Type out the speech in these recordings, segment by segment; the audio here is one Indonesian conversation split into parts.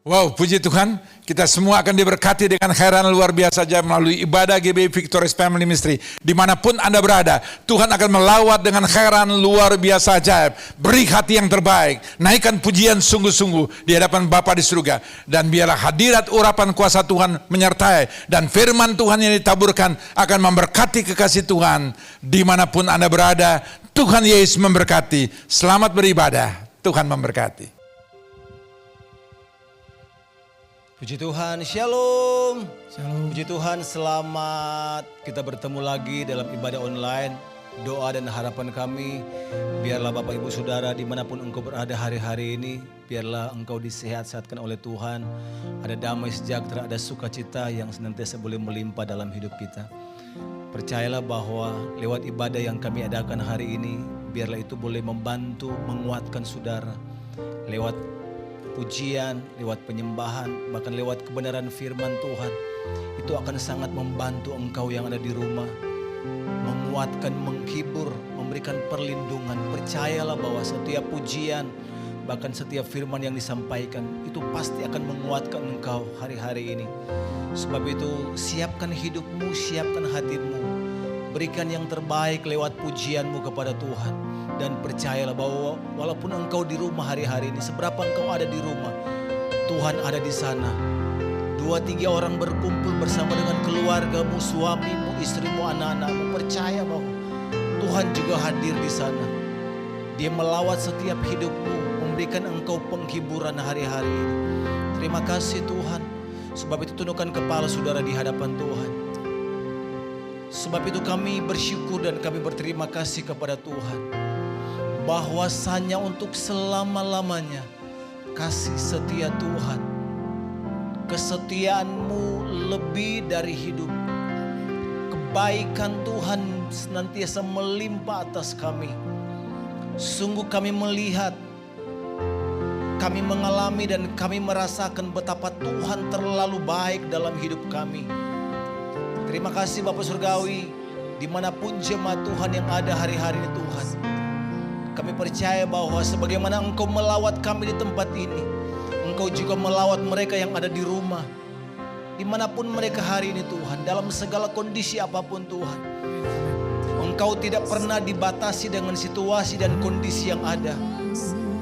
Wow, puji Tuhan, kita semua akan diberkati dengan khairan luar biasa aja melalui ibadah GBI Victorious Family Ministry. Dimanapun Anda berada, Tuhan akan melawat dengan khairan luar biasa ajaib. Beri hati yang terbaik, naikkan pujian sungguh-sungguh di hadapan Bapa di surga. Dan biarlah hadirat urapan kuasa Tuhan menyertai. Dan firman Tuhan yang ditaburkan akan memberkati kekasih Tuhan. Dimanapun Anda berada, Tuhan Yesus memberkati. Selamat beribadah, Tuhan memberkati. Puji Tuhan, Shalom. Shalom. Puji Tuhan, selamat kita bertemu lagi dalam ibadah online. Doa dan harapan kami, biarlah Bapak Ibu Saudara dimanapun engkau berada hari-hari ini, biarlah engkau disehat-sehatkan oleh Tuhan. Ada damai sejahtera, ada sukacita yang senantiasa boleh melimpah dalam hidup kita. Percayalah bahwa lewat ibadah yang kami adakan hari ini, biarlah itu boleh membantu, menguatkan saudara. Lewat pujian, lewat penyembahan, bahkan lewat kebenaran firman Tuhan, itu akan sangat membantu engkau yang ada di rumah, menguatkan, menghibur, memberikan perlindungan. Percayalah bahwa setiap pujian, bahkan setiap firman yang disampaikan, itu pasti akan menguatkan engkau hari-hari ini. Sebab itu siapkan hidupmu, siapkan hatimu, berikan yang terbaik lewat pujianmu kepada Tuhan. Dan percayalah bahwa walaupun engkau di rumah hari-hari ini, seberapa engkau ada di rumah, Tuhan ada di sana. 2-3 orang berkumpul bersama dengan keluargamu, suamimu, istrimu, anak-anakmu. Percaya bahwa Tuhan juga hadir di sana. Dia melawat setiap hidupmu, memberikan engkau penghiburan hari-hari ini. Terima kasih Tuhan. Sebab itu tundukkan kepala saudara di hadapan Tuhan. Sebab itu kami bersyukur dan kami berterima kasih kepada Tuhan. Bahwasanya untuk selama-lamanya kasih setia Tuhan, kesetiaan-Mu lebih dari hidup. Kebaikan Tuhan senantiasa melimpah atas kami. Sungguh kami melihat, kami mengalami dan kami merasakan betapa Tuhan terlalu baik dalam hidup kami. Terima kasih Bapak Surgawi, dimanapun jemaat Tuhan yang ada hari-hari ini Tuhan. Kami percaya bahwa sebagaimana Engkau melawat kami di tempat ini, Engkau juga melawat mereka yang ada di rumah. Dimanapun mereka hari ini Tuhan, dalam segala kondisi apapun Tuhan. Engkau tidak pernah dibatasi dengan situasi dan kondisi yang ada.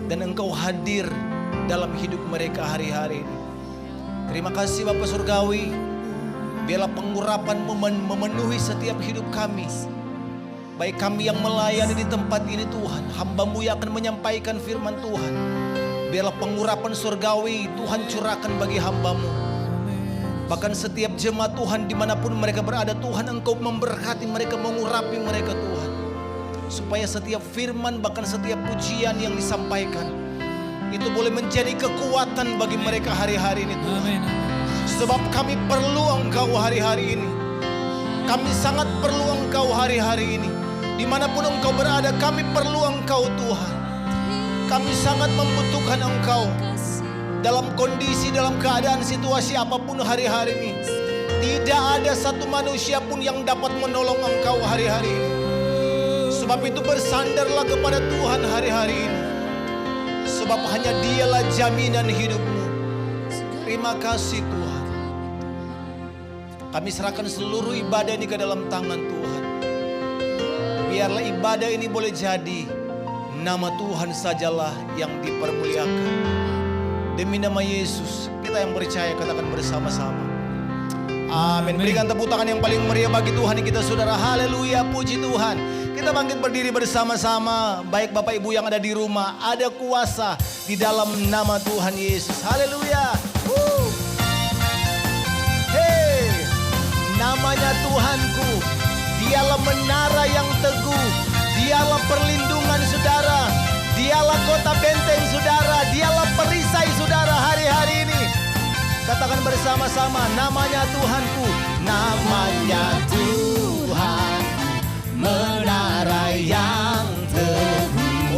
Dan Engkau hadir dalam hidup mereka hari-hari ini. Terima kasih Bapak Surgawi. Biarlah pengurapan-Mu memenuhi setiap hidup kami. Baik kami yang melayani di tempat ini Tuhan, hamba-Mu yang akan menyampaikan firman Tuhan. Biarlah pengurapan surgawi Tuhan curahkan bagi hamba-Mu. Bahkan setiap jemaat Tuhan dimanapun mereka berada Tuhan, Engkau memberkati mereka, mengurapi mereka Tuhan. Supaya setiap firman bahkan setiap pujian yang disampaikan, itu boleh menjadi kekuatan bagi mereka hari-hari ini Tuhan. Sebab kami perlu Engkau hari-hari ini. Kami sangat perlu Engkau hari-hari ini. Dimanapun Engkau berada, kami perlu Engkau Tuhan. Kami sangat membutuhkan Engkau. Dalam kondisi, dalam keadaan, situasi apapun hari-hari ini. Tidak ada satu manusia pun yang dapat menolong Engkau hari-hari ini. Sebab itu bersandarlah kepada Tuhan hari-hari ini. Sebab hanya Dialah jaminan hidupmu. Terima kasih Tuhan. Kami serahkan seluruh ibadah ini ke dalam tangan Tuhan. Biarlah ibadah ini boleh jadi nama Tuhan sajalah yang dipermuliakan. Demi nama Yesus, kita yang percaya katakan bersama-sama. Amin. Berikan tepuk tangan yang paling meriah bagi Tuhan kita saudara. Haleluya, puji Tuhan. Kita bangkit berdiri bersama-sama. Baik Bapak Ibu yang ada di rumah, ada kuasa di dalam nama Tuhan Yesus. Haleluya. Namanya Tuhanku, Dialah menara yang teguh, Dialah perlindungan saudara, Dialah kota benteng saudara, Dialah perisai saudara hari-hari ini. Katakan bersama-sama, namanya Tuhanku, namanya Tuhan, menara yang teguh,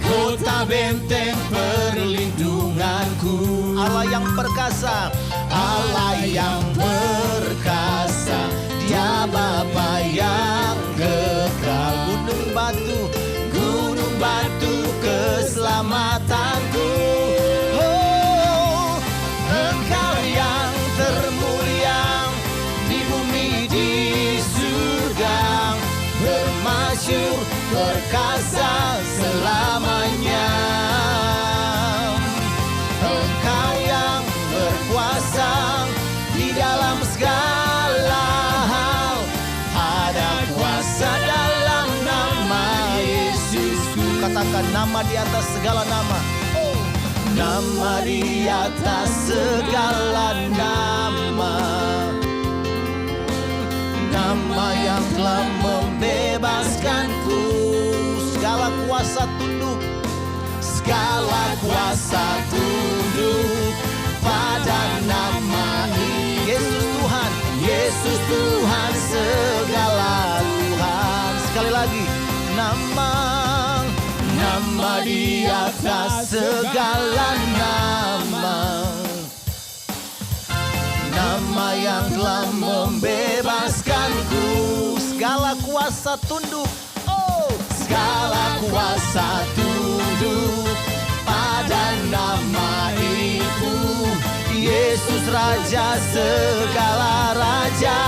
kota benteng perlindunganku. Allah yang perkasa, Allah yang perkasa, Dia Bapa yang kekal. Gunung batu keselamatanku. Oh, di atas segala nama. Oh. Nama di atas segala nama. Nama yang telah membebaskanku. Segala kuasa tunduk. Segala kuasa tunduk pada nama Yesus Tuhan. Yesus Tuhan, segala Tuhan. Sekali lagi, nama di atas segala nama. Nama yang telah membebaskanku. Segala kuasa tunduk. Oh, segala kuasa tunduk pada nama itu. Yesus Raja segala raja.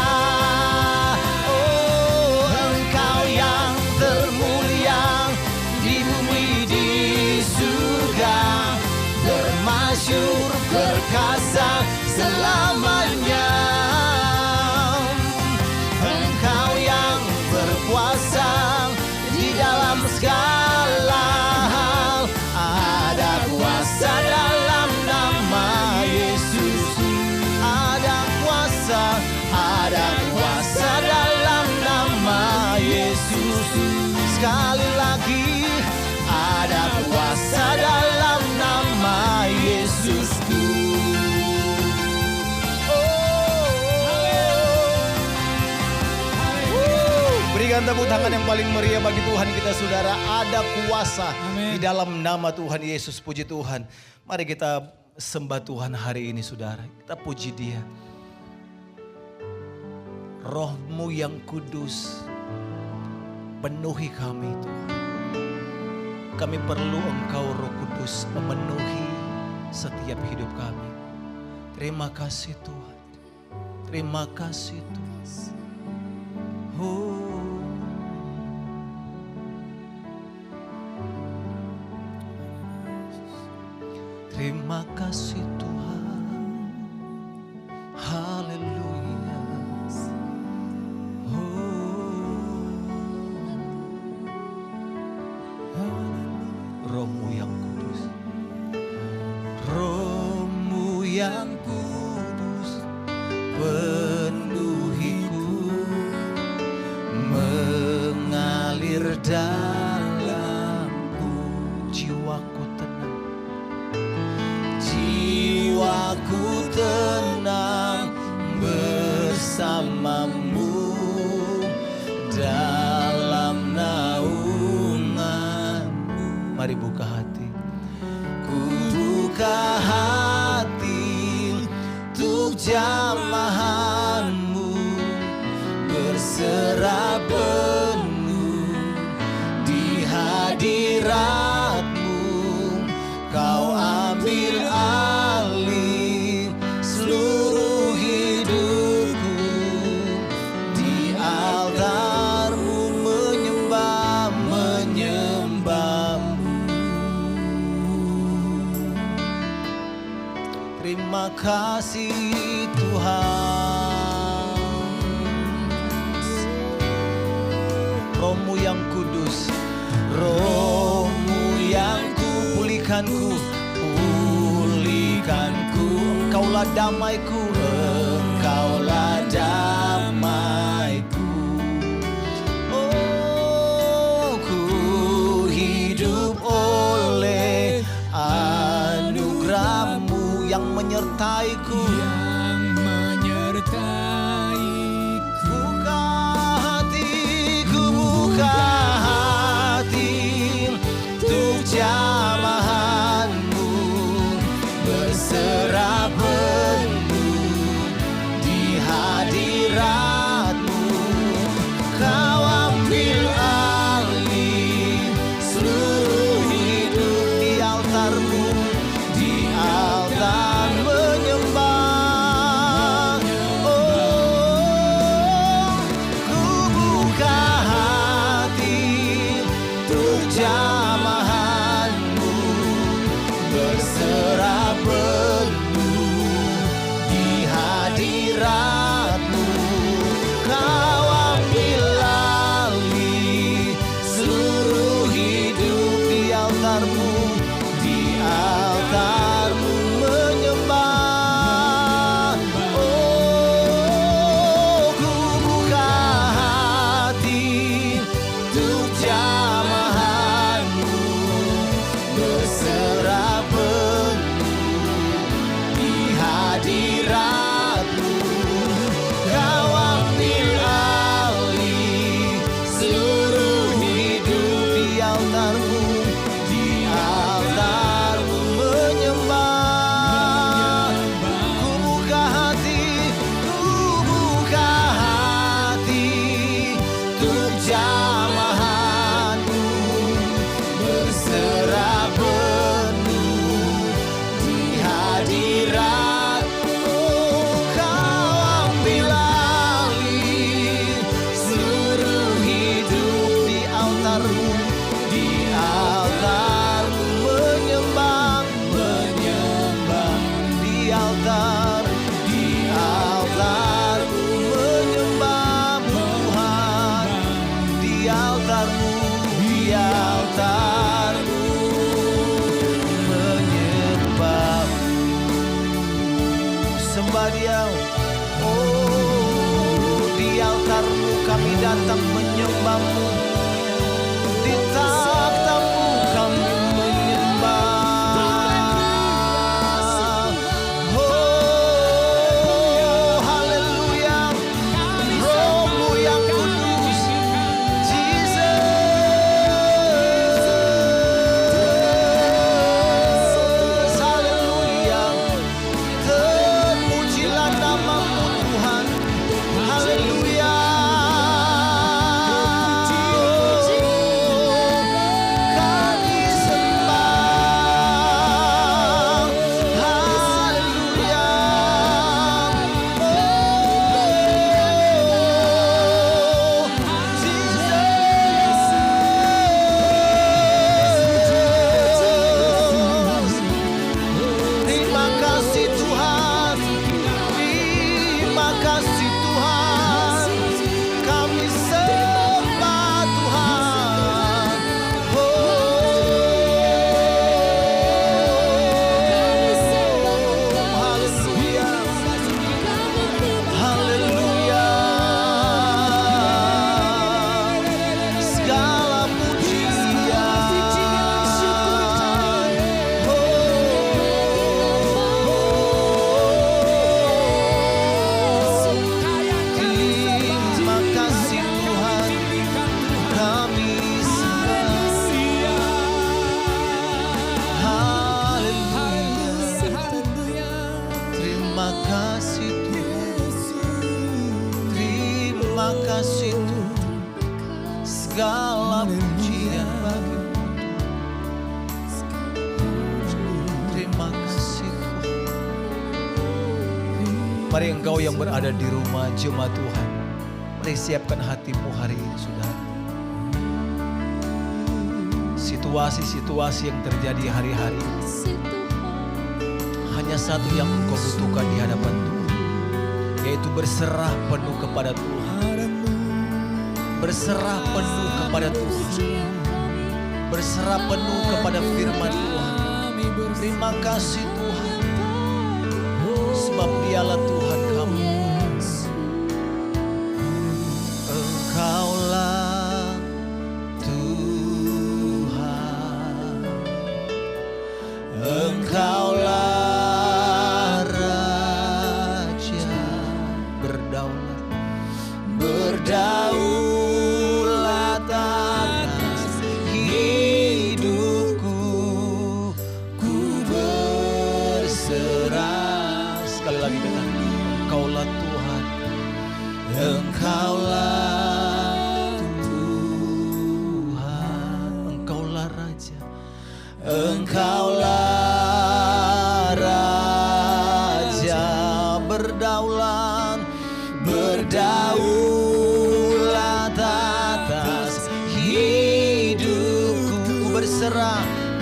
Oh, Engkau yang termulia di bumi di surga, bermasyhur perkasa selamanya. Engkau yang berkuasa di dalam segala hal. Ada kuasa dalam nama Yesus. Ada kuasa dalam nama Yesus. Sekali lagi, ada kuasa dalam nama Yesusku. Berikan tepuk tangan yang paling meriah bagi Tuhan kita, saudara. Ada kuasa di dalam nama Tuhan Yesus. Puji Tuhan. Mari kita sembah Tuhan hari ini, saudara. Kita puji Dia. Roh-Mu yang kudus penuhi kami, Tuhan. Kami perlu Engkau, Roh Kudus, memenuhi setiap hidup kami. Terima kasih Tuhan. Terima kasih Tuhan. Oh. Terima kasih Tuhan. Haleluya. Roh-Mu yang kudus. Roh-Mu yang kudus penuhiku, mengalir dalamku. Jiwaku tenang. Jiwaku tenang bersamamu dalam naunganmu. Mari buka hati. Ku buka hati untuk jamahanmu, berserah penuh di hadiratmu. Kau ambil alih seluruh hidupku, di altarmu menyembahmu. Terima kasih Tuhan. Roh-Mu yang kudus, Roh-Mu yang pulihkanku. Engkaulah damaiku, Engkaulah damaiku. Oh, ku hidup oleh anugerah-Mu yang menyertaiku. Buka hatiku, buka hati untuk jamahanmu, berserah penuh di hadiratmu. Kau ambil alih seluruh hidup di altarmu, di altar menyembah. Oh, ku buka hati untuk jamahanmu, berserah penuh altarmu menyembahmu Tuhan, di altarmu menyembahmu, sembah Dia. Oh, di altarmu kami datang menyembahmu, di takhtamu kami menyembah. Oh, haleluya, Rohmu yang kudus, Jesus, haleluya, terpujilah namamu Tuhan, haleluya. Kami sembah, haleluya. Oh, Jesus. Terima kasih Tuhan, terima kasih Tuhan, kami sembah Tuhan. Haleluya, haleluya, segala terima kasih Tuhan, kami sembah. Haleluya, terima kasih Tuhan, terima kasih Tuhan, segala pujian bagimu Tuhan. Terima kasih Tuhan. Mari engkau yang berada di rumah jemaat Tuhan, mari siapkan hatimu hari ini saudara. Situasi-situasi yang terjadi hari-hari ini, hanya satu yang engkau butuhkan di hadapan Tuhan, yaitu berserah penuh kepada Tuhan. Berserah penuh kepada Tuhan, berserah penuh kepada firman Tuhan. Terima kasih Tuhan, sebab Dialah Tuhan kami. Engkaulah Tuhan, Engkaulah Raja, berdaulat atas hidupku, ku berserah. Sekali lagi dengan Engkaulah Tuhan, Engkaulah Tuhan, Engkaulah Raja, Engkaulah Raja, berdaulat atas hidupku,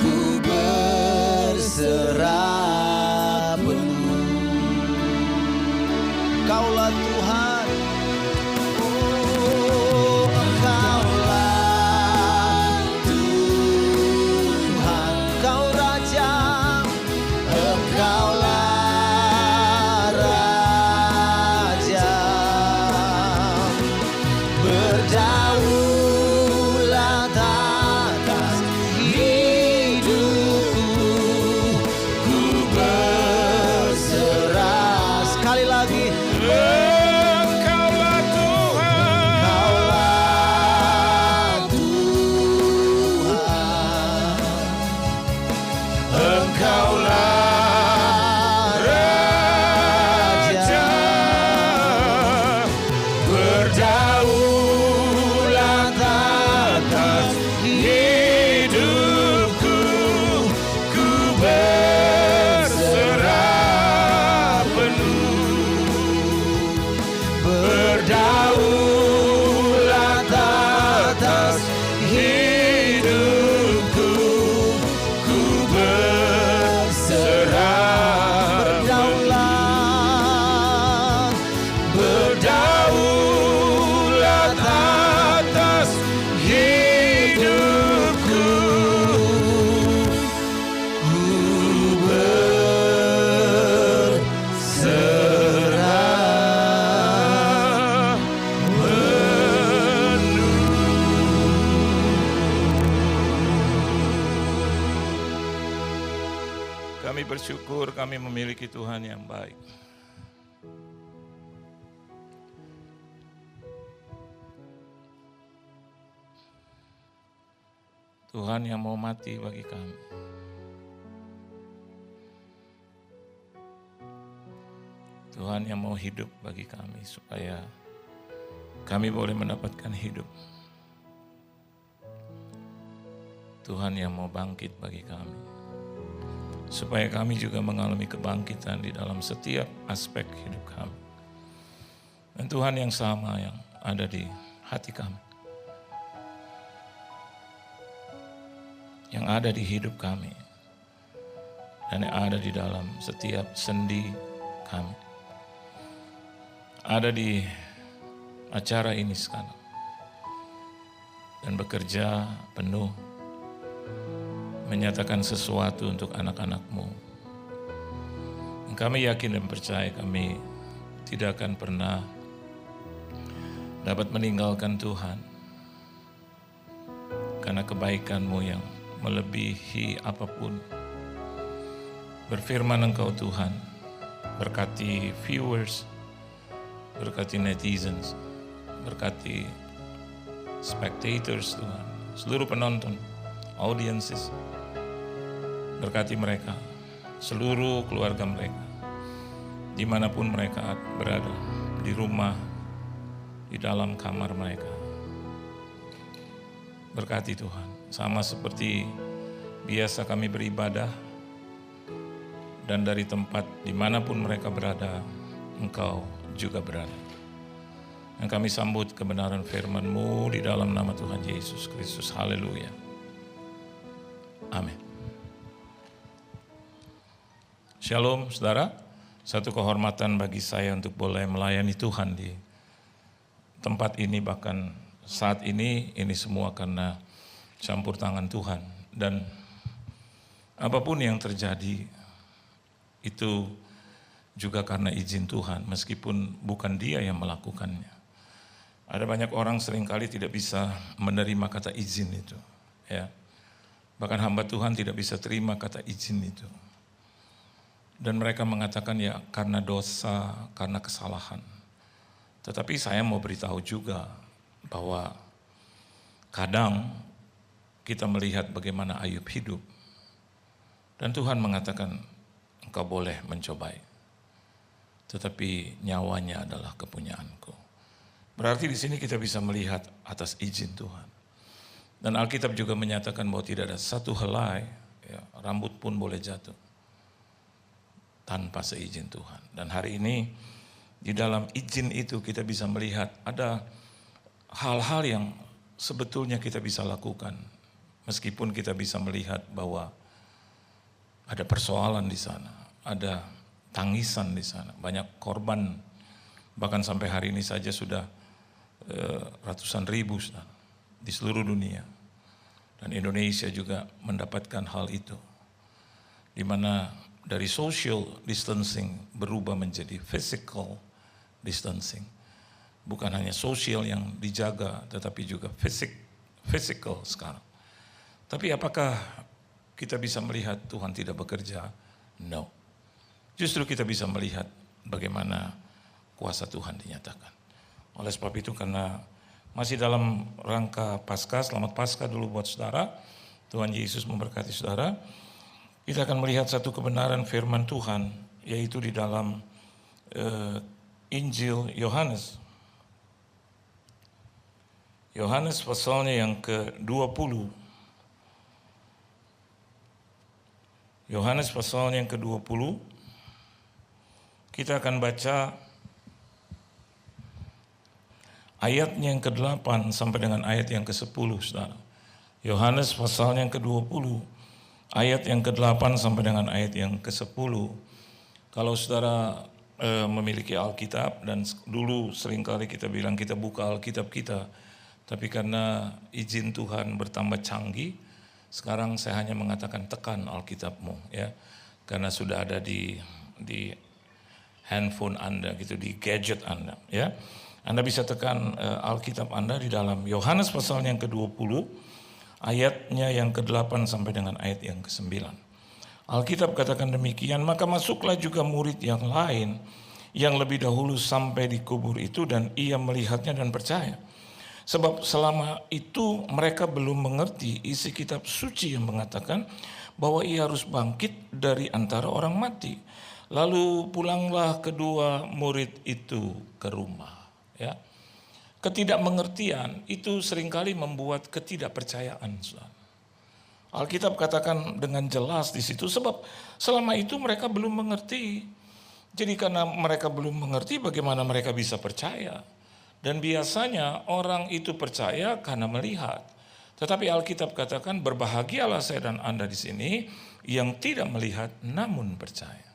ku berserah penuh. Engkaulah Tuhan, oh Engkaulah Tuhan, Engkau Raja, Engkaulah Raja, berdaulat atas hidupku, ku berserah. Sekali lagi, Engkaulah bersyukur kami memiliki Tuhan yang baik. Tuhan yang mau mati bagi kami. Tuhan yang mau hidup bagi kami supaya kami boleh mendapatkan hidup. Tuhan yang mau bangkit bagi kami. Supaya kami juga mengalami kebangkitan di dalam setiap aspek hidup kami. Dan Tuhan yang sama yang ada di hati kami. Yang ada di hidup kami. Dan yang ada di dalam setiap sendi kami. Ada di acara ini sekarang. Dan bekerja penuh. Menyatakan sesuatu untuk anak-anak-Mu. Dan kami yakin dan percaya kami tidak akan pernah dapat meninggalkan Tuhan. Karena kebaikan-Mu yang melebihi apapun. Berfirman Engkau Tuhan, berkati viewers, berkati netizens, berkati spectators Tuhan, seluruh penonton, audiences, berkati mereka, seluruh keluarga mereka, dimanapun mereka berada, di rumah, di dalam kamar mereka. Berkati Tuhan, sama seperti biasa kami beribadah, dan dari tempat dimanapun mereka berada, Engkau juga berada. Dan kami sambut kebenaran firman-Mu di dalam nama Tuhan Yesus Kristus. Haleluya. Amin. Shalom saudara, satu kehormatan bagi saya untuk boleh melayani Tuhan di tempat ini, bahkan saat ini semua karena campur tangan Tuhan. Dan apapun yang terjadi itu juga karena izin Tuhan, meskipun bukan Dia yang melakukannya. Ada banyak orang seringkali tidak bisa menerima kata izin itu, ya. Bahkan hamba Tuhan tidak bisa terima kata izin itu. Dan mereka mengatakan ya karena dosa, karena kesalahan. Tetapi saya mau beritahu juga bahwa kadang kita melihat bagaimana Ayub hidup. Dan Tuhan mengatakan engkau boleh mencobai. Tetapi nyawanya adalah kepunyaanku. Berarti di sini kita bisa melihat atas izin Tuhan. Dan Alkitab juga menyatakan bahwa tidak ada satu helai, ya, rambut pun boleh jatuh tanpa seizin Tuhan. Dan hari ini di dalam izin itu kita bisa melihat ada hal-hal yang sebetulnya kita bisa lakukan. Meskipun kita bisa melihat bahwa ada persoalan di sana, ada tangisan di sana, banyak korban, bahkan sampai hari ini saja sudah ratusan ribu di seluruh dunia. Dan Indonesia juga mendapatkan hal itu, di mana dari social distancing berubah menjadi physical distancing. Bukan hanya sosial yang dijaga, tetapi juga physical sekarang. Tapi apakah kita bisa melihat Tuhan tidak bekerja? No. Justru kita bisa melihat bagaimana kuasa Tuhan dinyatakan. Oleh sebab itu, karena masih dalam rangka Paskah, selamat Paskah dulu buat saudara. Tuhan Yesus memberkati saudara. Kita akan melihat satu kebenaran firman Tuhan, yaitu di dalam Injil Yohanes. Yohanes pasalnya yang ke-20. Yohanes pasalnya yang ke-20. Kita akan baca ayatnya yang ke-8 sampai dengan ayat yang ke-10, saudara. Yohanes pasalnya yang ke-20, ayat yang ke-8 sampai dengan ayat yang ke-10. Kalau saudara memiliki Alkitab, dan dulu seringkali kita bilang kita buka Alkitab kita, tapi karena izin Tuhan bertambah canggih, sekarang saya hanya mengatakan tekan Alkitabmu, ya, karena sudah ada di handphone Anda gitu, di gadget Anda, ya. Anda bisa tekan Alkitab Anda di dalam Yohanes pasalnya yang ke-20, ayatnya yang ke-8 sampai dengan ayat yang ke-9. Alkitab katakan demikian, maka masuklah juga murid yang lain yang lebih dahulu sampai di kubur itu dan ia melihatnya dan percaya. Sebab selama itu mereka belum mengerti isi kitab suci yang mengatakan bahwa ia harus bangkit dari antara orang mati. Lalu pulanglah kedua murid itu ke rumah. Ya. Ketidakmengertian itu seringkali membuat ketidakpercayaan. Alkitab katakan dengan jelas di situ, sebab selama itu mereka belum mengerti. Jadi karena mereka belum mengerti, bagaimana mereka bisa percaya? Dan biasanya orang itu percaya karena melihat. Tetapi Alkitab katakan, berbahagialah saya dan Anda di sini yang tidak melihat namun percaya.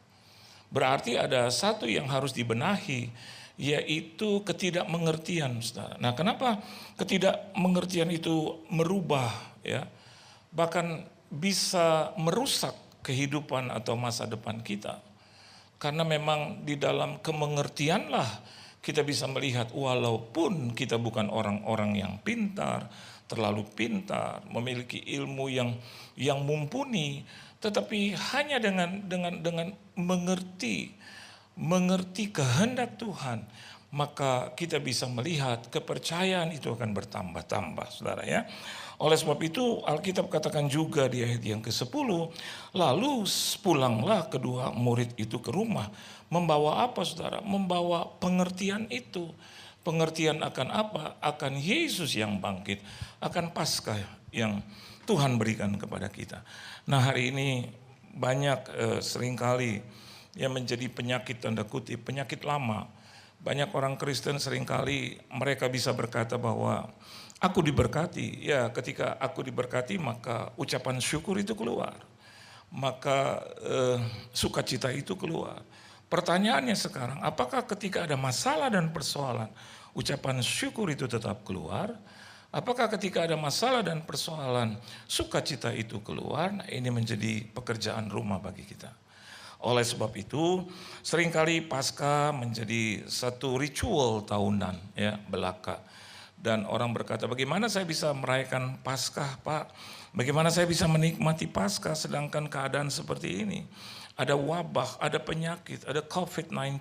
Berarti ada satu yang harus dibenahi, yaitu ketidakmengertian, saudara. Nah, kenapa ketidakmengertian itu merubah, ya, bahkan bisa merusak kehidupan atau masa depan kita? Karena memang di dalam kemengertianlah kita bisa melihat, walaupun kita bukan orang-orang yang pintar, terlalu pintar, memiliki ilmu yang mumpuni, tetapi hanya dengan mengerti kehendak Tuhan, maka kita bisa melihat kepercayaan itu akan bertambah-tambah, saudara, ya. Oleh sebab itu Alkitab katakan juga di ayat yang ke-10, lalu pulanglah kedua murid itu ke rumah. Membawa apa, saudara? Membawa pengertian itu. Pengertian akan apa? Akan Yesus yang bangkit, akan Paskah yang Tuhan berikan kepada kita. Nah, hari ini banyak seringkali yang menjadi penyakit, tanda kutip, penyakit lama. Banyak orang Kristen seringkali mereka bisa berkata bahwa aku diberkati. Ya, ketika aku diberkati maka ucapan syukur itu keluar. Maka sukacita itu keluar. Pertanyaannya sekarang, apakah ketika ada masalah dan persoalan, ucapan syukur itu tetap keluar? Apakah ketika ada masalah dan persoalan, sukacita itu keluar? Nah, ini menjadi pekerjaan rumah bagi kita. Oleh sebab itu, seringkali Paskah menjadi satu ritual tahunan, ya, belaka. Dan orang berkata, bagaimana saya bisa merayakan Paskah, Pak? Bagaimana saya bisa menikmati Paskah sedangkan keadaan seperti ini? Ada wabah, ada penyakit, ada COVID-19,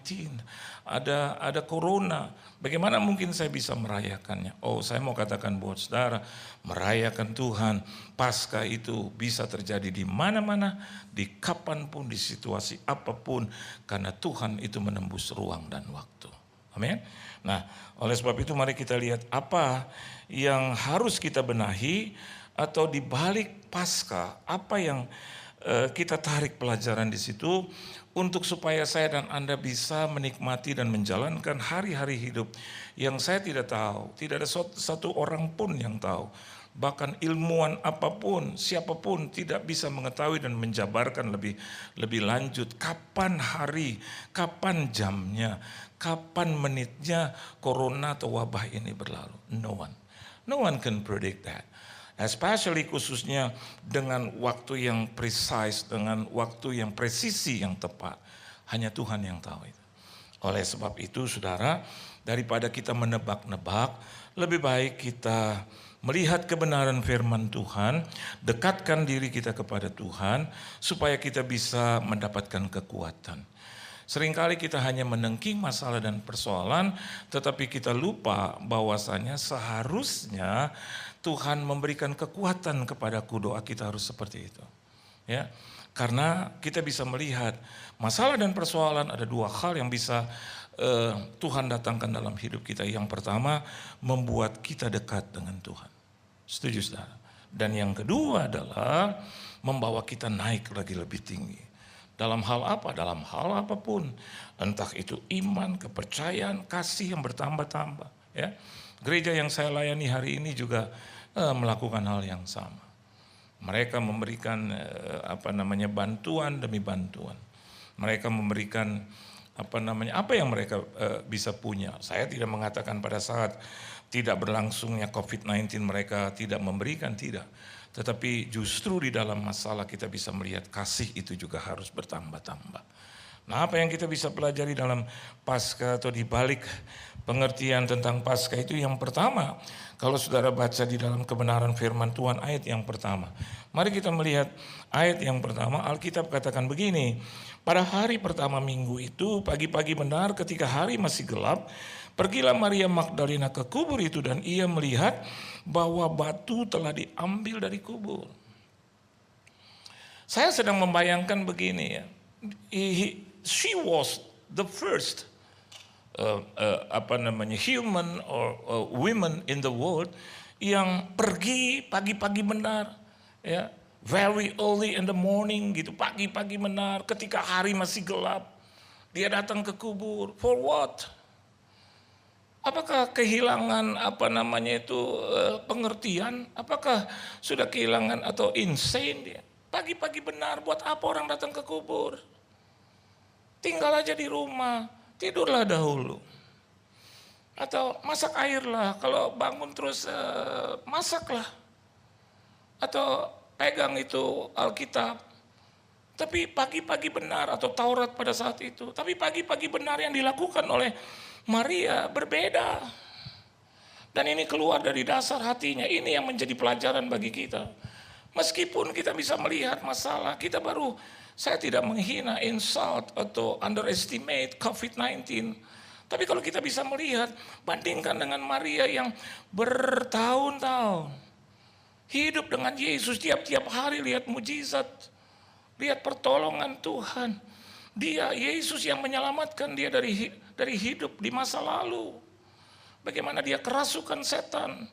ada corona. Bagaimana mungkin saya bisa merayakannya? Oh, saya mau katakan buat saudara, merayakan Tuhan, Paskah itu bisa terjadi di mana-mana, di kapanpun, di situasi apapun, karena Tuhan itu menembus ruang dan waktu. Amin. Nah, oleh sebab itu mari kita lihat apa yang harus kita benahi, atau di balik Paskah, apa yang kita tarik pelajaran di situ untuk supaya saya dan Anda bisa menikmati dan menjalankan hari-hari hidup yang saya tidak tahu, tidak ada satu orang pun yang tahu. Bahkan ilmuwan apapun, siapapun tidak bisa mengetahui dan menjabarkan lebih lanjut kapan hari, kapan jamnya, kapan menitnya corona atau wabah ini berlalu. No one can predict that. Especially khususnya dengan waktu yang precise, dengan waktu yang presisi yang tepat. Hanya Tuhan yang tahu itu. Oleh sebab itu saudara, daripada kita menebak-nebak, lebih baik kita melihat kebenaran firman Tuhan, dekatkan diri kita kepada Tuhan, supaya kita bisa mendapatkan kekuatan. Seringkali kita hanya menengking masalah dan persoalan, tetapi kita lupa bahwasanya seharusnya Tuhan memberikan kekuatan kepadaku, doa kita harus seperti itu. Ya, karena kita bisa melihat masalah dan persoalan ada dua hal yang bisa Tuhan datangkan dalam hidup kita. Yang pertama, membuat kita dekat dengan Tuhan. Setuju, saudara? Dan yang kedua adalah membawa kita naik lagi lebih tinggi. Dalam hal apa? Dalam hal apapun. Entah itu iman, kepercayaan, kasih yang bertambah-tambah. Ya. Gereja yang saya layani hari ini juga melakukan hal yang sama. Mereka memberikan bantuan demi bantuan. Mereka memberikan apa yang mereka bisa punya. Saya tidak mengatakan pada saat tidak berlangsungnya COVID-19 mereka tidak memberikan, tidak. Tetapi justru di dalam masalah kita bisa melihat kasih itu juga harus bertambah-tambah. Nah, apa yang kita bisa pelajari dalam Paskah atau di balik pengertian tentang Paskah itu, yang pertama, kalau saudara baca di dalam kebenaran firman Tuhan ayat yang pertama. Mari kita melihat ayat yang pertama. Alkitab katakan begini, pada hari pertama minggu itu, pagi-pagi benar ketika hari masih gelap, pergilah Maria Magdalena ke kubur itu dan ia melihat bahwa batu telah diambil dari kubur. Saya sedang membayangkan begini ya, she was the first human or women in the world yang pergi pagi-pagi benar, ya, very early in the morning gitu, pagi-pagi benar ketika hari masih gelap, dia datang ke kubur. For what? Apakah kehilangan pengertian? Apakah sudah kehilangan atau insane dia? Pagi-pagi benar, buat apa orang datang ke kubur? Tinggal aja di rumah, tidurlah dahulu. Atau masak airlah, kalau bangun terus masaklah. Atau pegang itu Alkitab. Tapi pagi-pagi benar, atau Taurat pada saat itu. Tapi pagi-pagi benar yang dilakukan oleh Maria berbeda. Dan ini keluar dari dasar hatinya, ini yang menjadi pelajaran bagi kita. Meskipun kita bisa melihat masalah, saya tidak menghina, insult, atau underestimate COVID-19. Tapi kalau kita bisa melihat, bandingkan dengan Maria yang bertahun-tahun hidup dengan Yesus, tiap-tiap hari lihat mujizat, lihat pertolongan Tuhan. Dia, Yesus yang menyelamatkan dia dari hidup di masa lalu. Bagaimana dia kerasukan setan.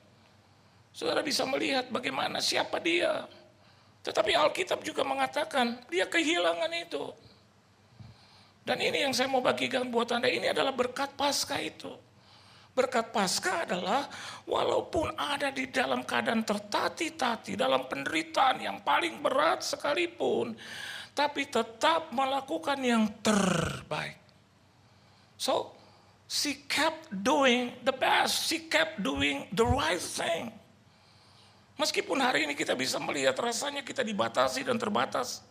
Saudara bisa melihat bagaimana siapa dia. Tetapi Alkitab juga mengatakan dia kehilangan itu. Dan ini yang saya mau bagikan buat Anda, ini adalah berkat Paskah itu. Berkat Paskah adalah walaupun ada di dalam keadaan tertati-tati, dalam penderitaan yang paling berat sekalipun, tapi tetap melakukan yang terbaik. So, she kept doing the best, she kept doing the right thing. Meskipun hari ini kita bisa melihat rasanya kita dibatasi dan terbatas.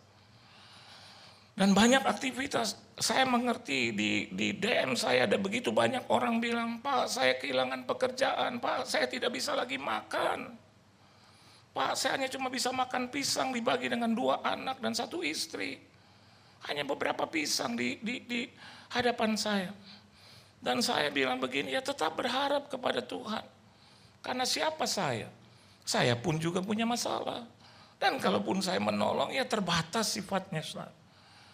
Dan banyak aktivitas, saya mengerti di DM saya ada begitu banyak orang bilang, Pak saya kehilangan pekerjaan, Pak saya tidak bisa lagi makan. Pak saya hanya cuma bisa makan pisang dibagi dengan 2 anak dan 1 istri. Hanya beberapa pisang di hadapan saya. Dan saya bilang begini, ya tetap berharap kepada Tuhan. Karena siapa saya? Saya pun juga punya masalah. Dan kalaupun saya menolong, ya terbatas sifatnya.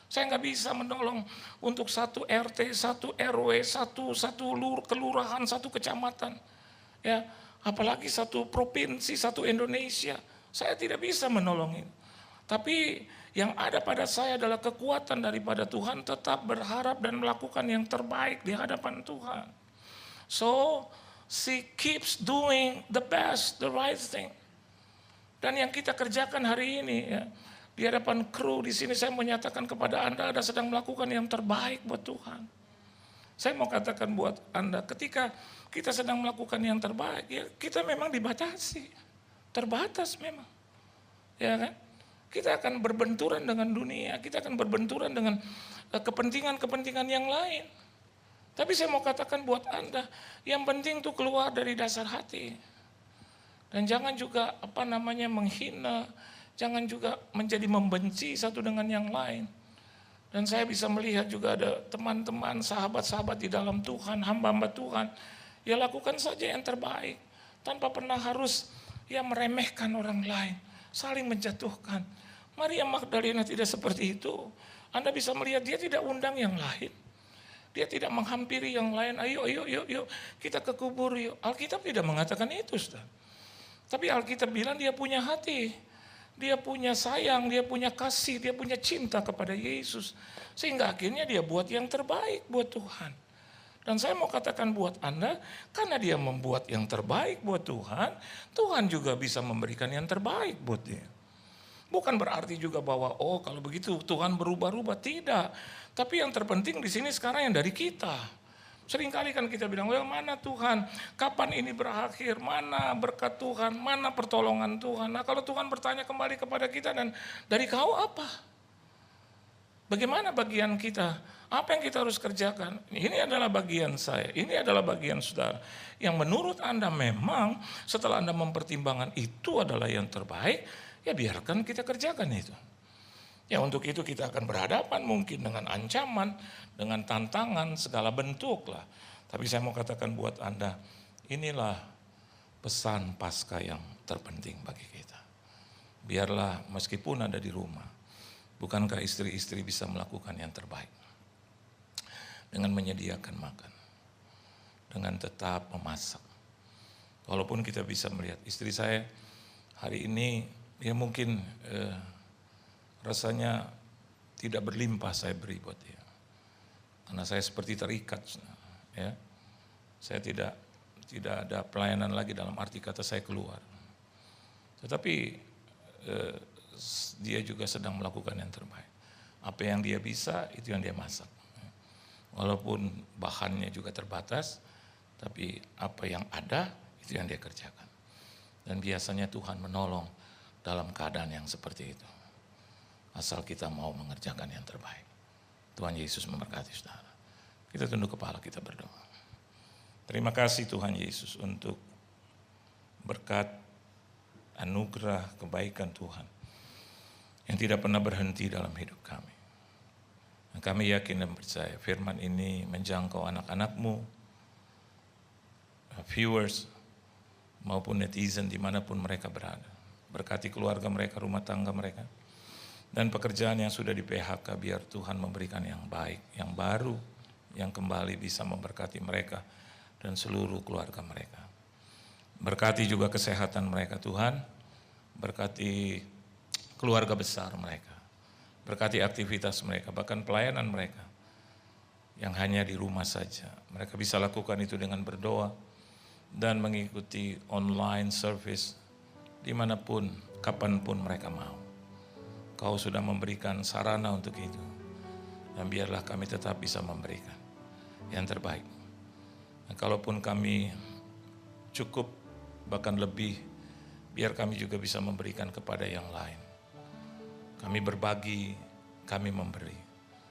Saya nggak bisa menolong untuk 1 RT, 1 RW, 1 kelurahan, 1 kecamatan. Ya, apalagi 1 provinsi, 1 Indonesia. Saya tidak bisa menolong itu. Tapi yang ada pada saya adalah kekuatan daripada Tuhan, tetap berharap dan melakukan yang terbaik di hadapan Tuhan. So, she keeps doing the best, the right thing. Dan yang kita kerjakan hari ini, ya, di hadapan kru di sini saya menyatakan kepada Anda, Anda sedang melakukan yang terbaik buat Tuhan. Saya mau katakan buat Anda, ketika kita sedang melakukan yang terbaik, ya kita memang dibatasi, terbatas memang, ya kan? Kita akan berbenturan dengan dunia, kita akan berbenturan dengan kepentingan-kepentingan yang lain. Tapi saya mau katakan buat Anda, yang penting tuh keluar dari dasar hati. Dan jangan juga menghina, jangan juga menjadi membenci satu dengan yang lain. Dan saya bisa melihat juga ada teman-teman, sahabat-sahabat di dalam Tuhan, hamba-hamba Tuhan. Ya lakukan saja yang terbaik. Tanpa pernah harus meremehkan orang lain. Saling menjatuhkan. Maria Magdalena tidak seperti itu. Anda bisa melihat dia tidak undang yang lain. Dia tidak menghampiri yang lain. Ayo kita ke kubur yuk. Alkitab tidak mengatakan itu, Ustaz. Tapi Alkitab bilang dia punya hati. Dia punya sayang, dia punya kasih, dia punya cinta kepada Yesus. Sehingga akhirnya dia buat yang terbaik buat Tuhan. Dan saya mau katakan buat Anda, karena dia membuat yang terbaik buat Tuhan, Tuhan juga bisa memberikan yang terbaik buat dia. Bukan berarti juga bahwa, kalau begitu Tuhan berubah-ubah, tidak. Tapi yang terpenting di sini sekarang yang dari kita. Seringkali kan kita bilang, mana Tuhan, kapan ini berakhir, mana berkat Tuhan, mana pertolongan Tuhan. Nah kalau Tuhan bertanya kembali kepada kita, dan dari kau apa? Bagaimana bagian kita? Apa yang kita harus kerjakan? Ini adalah bagian saya, ini adalah bagian saudara. Yang menurut Anda memang setelah Anda mempertimbangkan itu adalah yang terbaik, ya biarkan kita kerjakan itu. Ya untuk itu kita akan berhadapan mungkin dengan ancaman, dengan tantangan segala bentuk lah. Tapi saya mau katakan buat Anda, inilah pesan Paskah yang terpenting bagi kita. Biarlah meskipun ada di rumah, bukankah istri-istri bisa melakukan yang terbaik? Dengan menyediakan makan, dengan tetap memasak. Walaupun kita bisa melihat istri saya hari ini, ya mungkin rasanya tidak berlimpah saya beri buat dia. Karena saya seperti terikat, ya. Saya tidak ada pelayanan lagi dalam arti kata saya keluar. Tetapi dia juga sedang melakukan yang terbaik. Apa yang dia bisa, itu yang dia masak. Walaupun bahannya juga terbatas, tapi apa yang ada, itu yang dia kerjakan. Dan biasanya Tuhan menolong dalam keadaan yang seperti itu. Asal kita mau mengerjakan yang terbaik. Tuhan Yesus memberkati saudara. Kita tunduk kepala, kita berdoa. Terima kasih Tuhan Yesus untuk berkat, anugerah, kebaikan Tuhan yang tidak pernah berhenti dalam hidup kami. Dan kami yakin dan percaya firman ini menjangkau anak-anak-Mu, viewers maupun netizen dimanapun mereka berada. Berkati keluarga mereka, rumah tangga mereka, dan pekerjaan yang sudah di PHK, biar Tuhan memberikan yang baik, yang baru, yang kembali bisa memberkati mereka dan seluruh keluarga mereka. Berkati juga kesehatan mereka Tuhan, berkati keluarga besar mereka, berkati aktivitas mereka, bahkan pelayanan mereka yang hanya di rumah saja. Mereka bisa lakukan itu dengan berdoa dan mengikuti online service dimanapun, kapanpun mereka mau. Kau sudah memberikan sarana untuk itu. Dan biarlah kami tetap bisa memberikan yang terbaik. Dan kalaupun kami cukup, bahkan lebih, biar kami juga bisa memberikan kepada yang lain. Kami berbagi, kami memberi,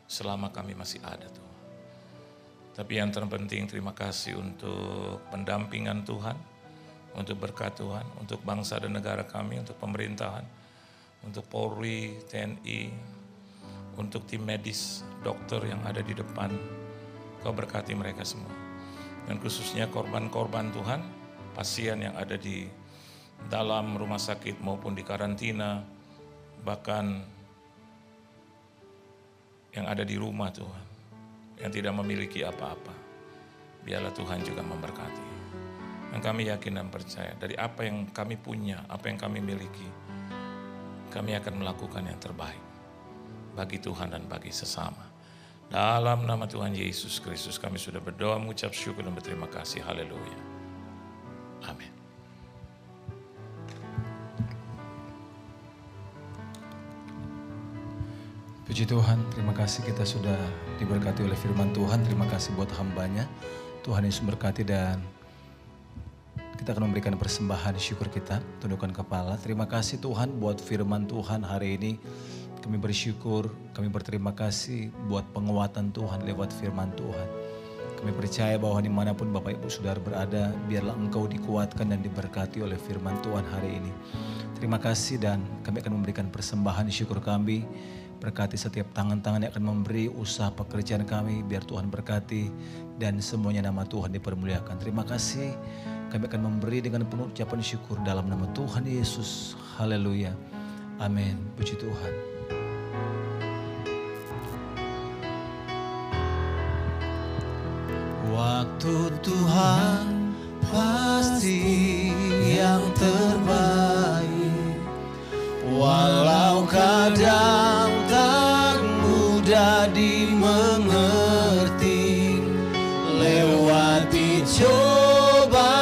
selama kami masih ada Tuhan. Tapi yang terpenting terima kasih untuk pendampingan Tuhan, untuk berkat Tuhan, untuk bangsa dan negara kami, untuk pemerintahan, untuk Polri, TNI, untuk tim medis, dokter yang ada di depan. Kau berkati mereka semua. Dan khususnya korban-korban Tuhan, pasien yang ada di dalam rumah sakit maupun di karantina, bahkan yang ada di rumah Tuhan, yang tidak memiliki apa-apa. Biarlah Tuhan juga memberkati. Dan kami yakin dan percaya dari apa yang kami punya, apa yang kami miliki, kami akan melakukan yang terbaik bagi Tuhan dan bagi sesama. Dalam nama Tuhan Yesus Kristus kami sudah berdoa, mengucap syukur dan berterima kasih. Haleluya. Amin. Puji Tuhan, terima kasih kita sudah diberkati oleh firman Tuhan. Terima kasih buat hambanya. Tuhan Yesus memberkati dan kita akan memberikan persembahan syukur kita. Tundukkan kepala. Terima kasih Tuhan buat firman Tuhan hari ini. Kami bersyukur, kami berterima kasih buat penguatan Tuhan lewat firman Tuhan. Kami percaya bahwa dimanapun Bapak Ibu Saudara berada, biarlah Engkau dikuatkan dan diberkati oleh firman Tuhan hari ini. Terima kasih dan kami akan memberikan persembahan syukur kami. Berkati setiap tangan-tangan yang akan memberi usaha pekerjaan kami, biar Tuhan berkati dan semuanya nama Tuhan dipermuliakan. Terima kasih, kami akan memberi dengan penuh ucapan syukur dalam nama Tuhan Yesus. Haleluya. Amin. Puji Tuhan. Waktu Tuhan pasti yang terbaik, walau kadang tak mudah dimengerti. Lewati cobaan,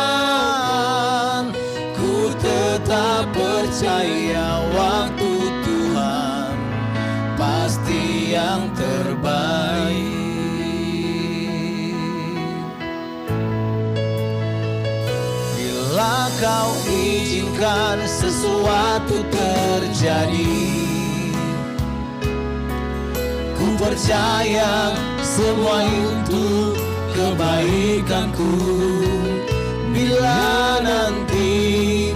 ku tetap percaya waktu Tuhan pasti yang terbaik. Bila Kau izinkan sesuatu terjadi, ku percaya semua untuk kebaikanku. Bila nanti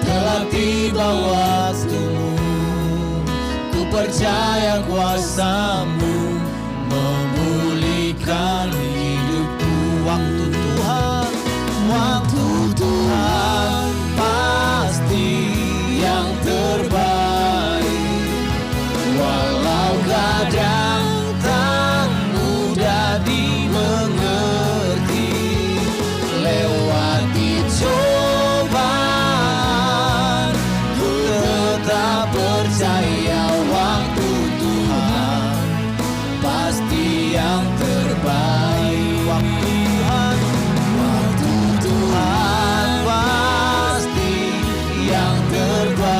telah tiba waktumu, ku percaya kuasa-Mu memulihkan hidupku. Waktu Tuhan, waktu Tuhan pasti yang terbaik. Walau kadang tak mudah dimengerti, lewati cobaan, ku tetap percaya waktu Tuhan pasti yang terbaik. Waktu Tuhan, waktu Tuhan pasti yang terbaik.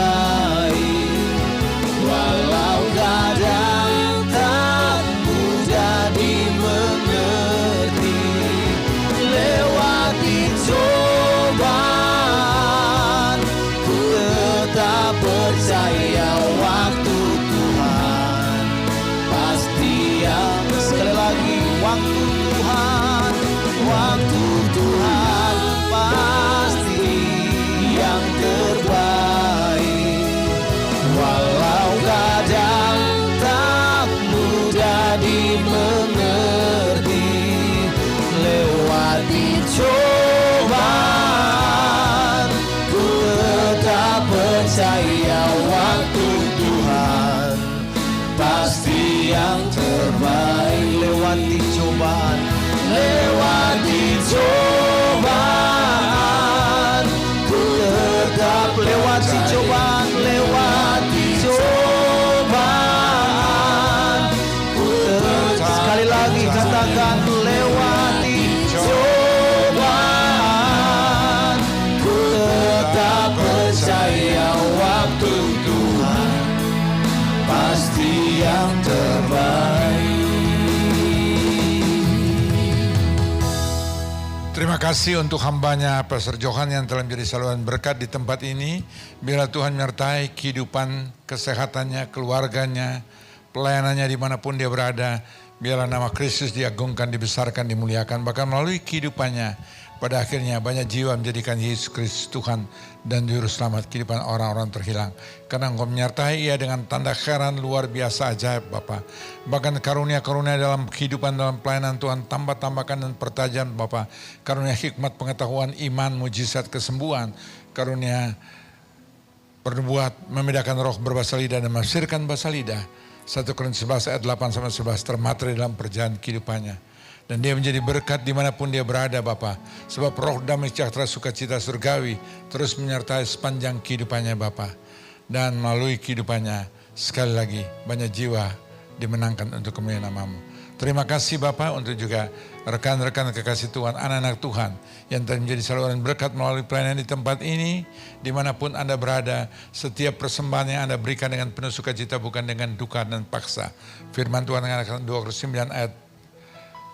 Walau kadang tak mudah dimengerti, lewati cobaan, ku tetap percaya waktu Tuhan pasti yang. Sekali lagi, waktu Tuhan, waktu Tuhan pasti yang terbaik. Walau kadang tak mudah dimengerti, lewati cobaan, ku tetap percaya waktu Tuhan pasti yang terbaik. Lewati cobaan, lewati cobaan, ku tetap lewati cobaan, lewati cobaan, ku tetap. Sekali lagi katakan, lewati cobaan, ku tetap percaya waktu Tuhan pasti yang terbaik. Terima kasih untuk hambanya Pastor Johan yang telah menjadi saluran berkat di tempat ini. Biarlah Tuhan menyertai kehidupan, kesehatannya, keluarganya, pelayanannya dimanapun dia berada. Biarlah nama Kristus diagungkan, dibesarkan, dimuliakan. Bahkan melalui kehidupannya, pada akhirnya banyak jiwa menjadikan Yesus Kristus Tuhan dan Juru Selamat kehidupan orang-orang terhilang. Karena Engkau menyertai ia dengan tanda heran luar biasa ajaib Bapa. Bahkan karunia-karunia dalam kehidupan, dalam pelayanan Tuhan tambah-tambahkan dan pertajam Bapa. Karunia hikmat, pengetahuan, iman, mujizat, kesembuhan. Karunia berbuat, membedakan roh, berbahasa lidah dan menafsirkan bahasa lidah. 1 Korintus 11 ayat 8-11 termateri dalam perjalanan kehidupannya. Dan dia menjadi berkat dimanapun dia berada Bapa. Sebab roh damai sejahtera sukacita surgawi terus menyertai sepanjang kehidupannya Bapa. Dan melalui kehidupannya sekali lagi banyak jiwa dimenangkan untuk kemuliaan nama-Mu. Terima kasih Bapa untuk juga rekan-rekan kekasih Tuhan, anak-anak Tuhan yang telah menjadi saluran berkat melalui pelayanan di tempat ini. Dimanapun Anda berada, setiap persembahan yang Anda berikan dengan penuh sukacita bukan dengan duka dan paksa. Firman Tuhan mengatakan 2 Korintus 9 ayat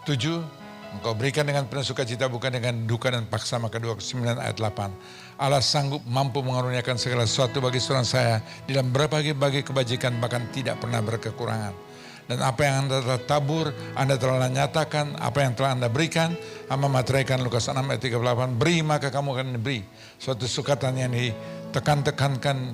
7, engkau berikan dengan penuh sukacita bukan dengan duka dan paksa. Maka 2 Korintus 9 ayat 8, Allah sanggup mampu mengaruniakan segala sesuatu bagi saudara saya dalam berbagai-bagai kebajikan, bahkan tidak pernah berkekurangan. Dan apa yang Anda telah tabur, Anda telah nyatakan, apa yang telah Anda berikan, hamba materaikan Lukas 6 ayat 38, beri maka kamu akan diberi. Suatu sukatan yang ditekan-tekankan,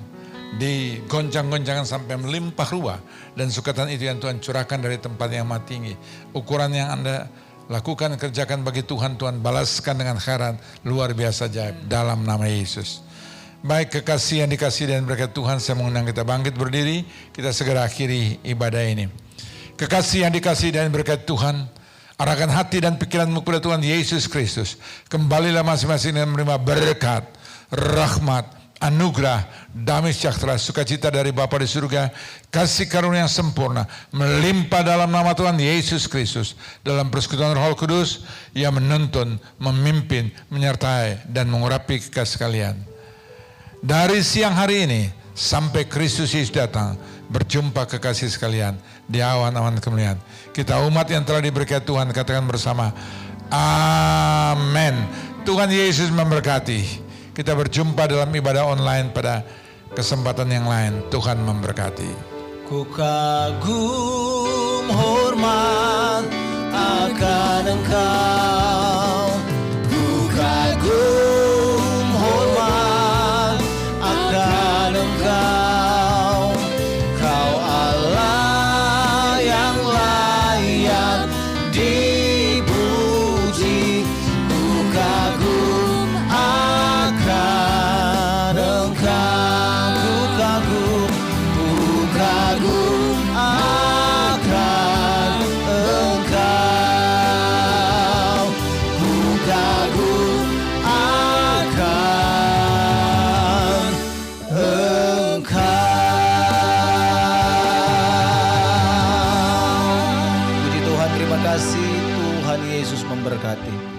digoncang-goncangkan sampai melimpah ruah. Dan sukatan itu yang Tuhan curahkan dari tempat yang amat tinggi. Ukuran yang Anda lakukan, kerjakan bagi Tuhan, Tuhan balaskan dengan khairan luar biasa ajaib dalam nama Yesus. Baik kekasih yang dikasih dan berkat Tuhan, saya mengundang kita bangkit berdiri. Kita segera akhiri ibadah ini. Kekasih yang dikasih dan berkat Tuhan, arahkan hati dan pikiranmu kepada Tuhan Yesus Kristus. Kembalilah masing-masing dan menerima berkat, rahmat, anugerah, damai sejahtera, sukacita dari Bapa di surga, kasih karunia yang sempurna, melimpah dalam nama Tuhan Yesus Kristus, dalam persekutuan Roh Kudus yang menuntun, memimpin, menyertai, dan mengurapi kekasih sekalian. Dari siang hari ini sampai Kristus Yesus datang, berjumpa kekasih sekalian di awan-awan kemuliaan. Kita umat yang telah diberkati Tuhan, katakan bersama, amin. Tuhan Yesus memberkati. Kita berjumpa dalam ibadah online pada kesempatan yang lain. Tuhan memberkati. Ku kagum hormat akan Engkau. Ku kagum hormat akan Engkau. Kau Allah yang layak dipuji. Ku kagum akan Engkau. Ku kagum akan Engkau. Ku kagum akan Engkau. Puji Tuhan, terima kasih. Tuhan Yesus memberkati.